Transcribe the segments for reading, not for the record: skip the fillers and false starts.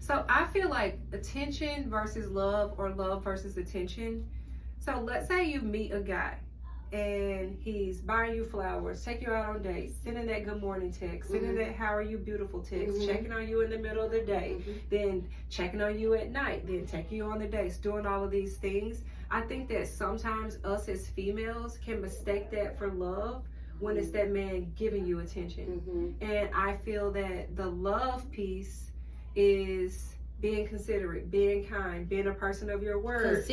So I feel like attention versus love, or love versus attention. So let's say you meet a guy and he's buying you flowers, taking you out on dates, sending that good morning text, sending that how are you beautiful text, checking on you in the middle of the day, then checking on you at night, then taking you on the dates, doing all of these things. I think that sometimes us as females can mistake that for love when it's that man giving you attention. And I feel that the love piece is being considerate, being kind, being a person of your word,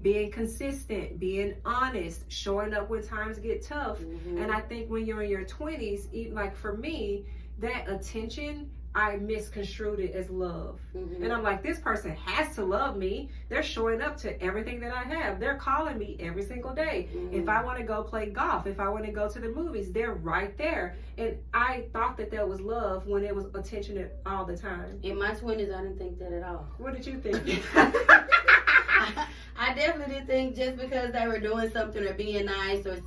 being consistent, being honest, showing up when times get tough. And I think when you're in your 20s, even like for me, that attention, I misconstrued it as love. And I'm like, this person has to love me. They're showing up to everything that I have. They're calling me every single day. If I want to go play golf, if I want to go to the movies, they're right there. And I thought that that was love when it was attention all the time. In my 20s, I didn't think that at all. What did you think? I definitely didn't think just because they were doing something or being nice, or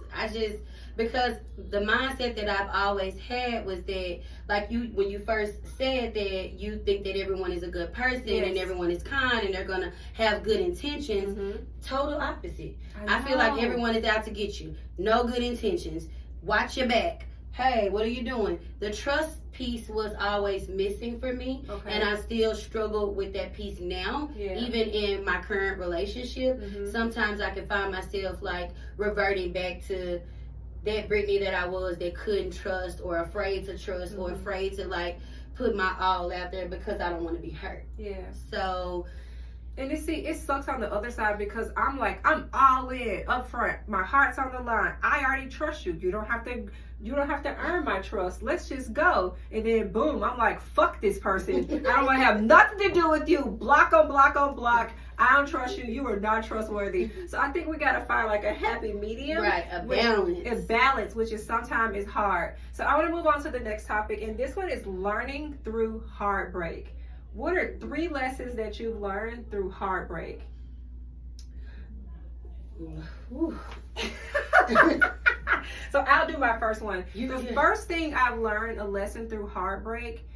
because the mindset that I've always had was that, like when you first said that you think that everyone is a good person and everyone is kind and they're gonna have good intentions. Total opposite. I feel like everyone is out to get you. No good intentions. Watch your back. Hey, what are you doing? The trust piece was always missing for me, and I still struggle with that piece now. Even in my current relationship, sometimes I can find myself like reverting back to that Brittany that I was, that couldn't trust, or afraid to trust, or afraid to like put my all out there because I don't want to be hurt. So, and it sucks on the other side because I'm like, I'm all in up front. My heart's on the line. I already trust you. You don't have to earn my trust. Let's just go. And then boom, I'm like, fuck this person. I don't want to have nothing to do with you. Block on block on block. I don't trust you. You are not trustworthy. So I think we got to find like a happy medium. Right, a balance. A balance, which is sometimes is hard. So I want to move on to the next topic. And this one is learning through heartbreak. What are 3 lessons that you've learned through heartbreak? So I'll do my first one. The first thing I've learned a lesson through heartbreak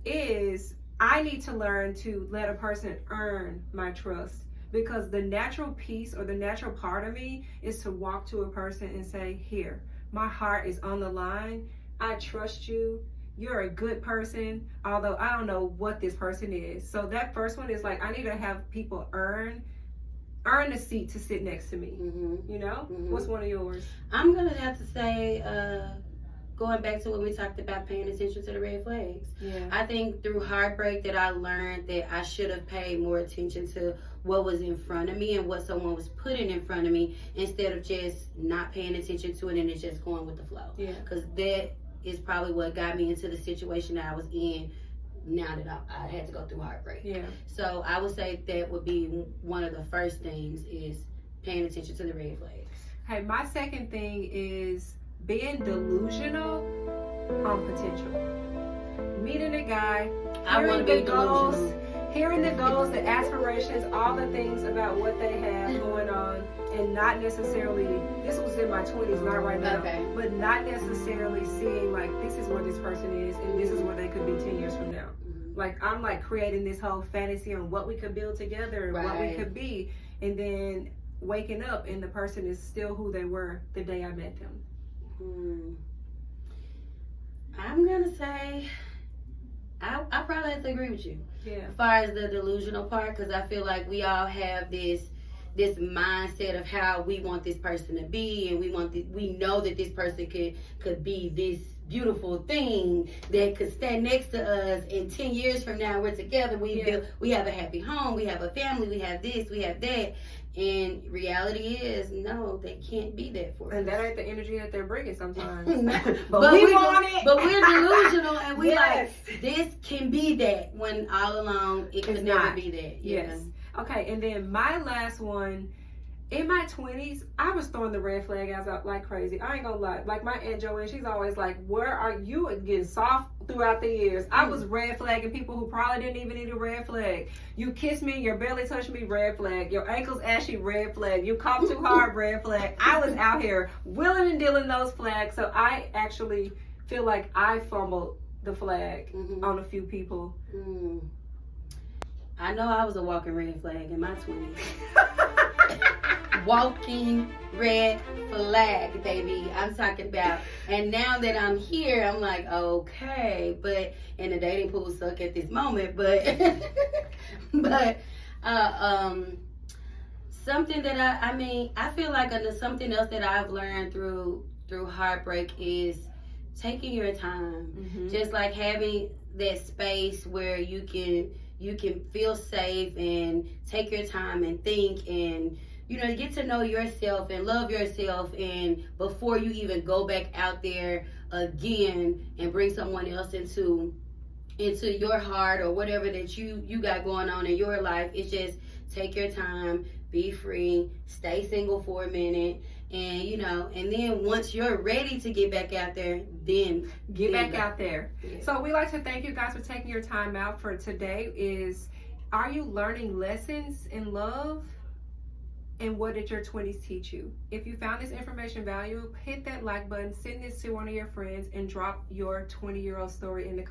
is I need to learn to let a person earn my trust, because the natural piece or the natural part of me is to walk to a person and say, here, my heart is on the line. I trust you. You're a good person, although I don't know what this person is. So that first one is like, I need to have people earn the seat to sit next to me. You know? What's one of yours? I'm gonna have to say, going back to when we talked about paying attention to the red flags. I think through heartbreak that I learned that I should have paid more attention to what was in front of me and what someone was putting in front of me, instead of just not paying attention to it and it's just going with the flow. Because that is probably what got me into the situation that I was in now that I had to go through heartbreak. So I would say that would be one of the first things, is paying attention to the red flags. Hey, my second thing is being delusional on potential. Meeting a guy, hearing the goals, the aspirations, all the things about what they have going on, and not necessarily, this was in my 20s, not right now, but not necessarily seeing like, this is where this person is and this is where they could be 10 years from now. Like, I'm like creating this whole fantasy on what we could build together and what we could be, and then waking up and the person is still who they were the day I met them. I'm gonna say I probably have to agree with you. As far as the delusional part, because I feel like we all have this mindset of how we want this person to be, and we know that this person could be this beautiful thing that could stand next to us, and 10 years from now we're together, we have a happy home, we have a family, we have this, we have that. And reality is, no, they can't be that for us. And that ain't the energy that they're bringing sometimes. but we want it. But we're delusional, and we like, this can be that, when all along it could never be that. Okay, and then my last one, in my 20s, I was throwing the red flag out like crazy. I ain't gonna lie. Like my Aunt Joanne, she's always like, where are you? Getting soft throughout the years. I was red flagging people who probably didn't even need a red flag. You kiss me, your belly touch me, red flag. Your ankles ashy, red flag. You cough too hard, red flag. I was out here willing and dealing those flags. So I actually feel like I fumbled the flag on a few people. I know I was a walking red flag in my 20s. Walking red flag, baby. I'm talking about. And now that I'm here, I'm like, okay, but in the dating pool suck at this moment, but but something that I feel like something else that I've learned through heartbreak is taking your time. Mm-hmm. Just like having that space where you can feel safe and take your time and think and get to know yourself and love yourself, and before you even go back out there again and bring someone else into your heart or whatever that you got going on in your life. It's just take your time, be free, stay single for a minute, and and then once you're ready to get back out there, then get back out there. Yeah. So we like to thank you guys for taking your time out for today. Are you learning lessons in love? And what did your 20s teach you? If you found this information valuable, hit that like button, send this to one of your friends, and drop your 20-year-old story in the comments.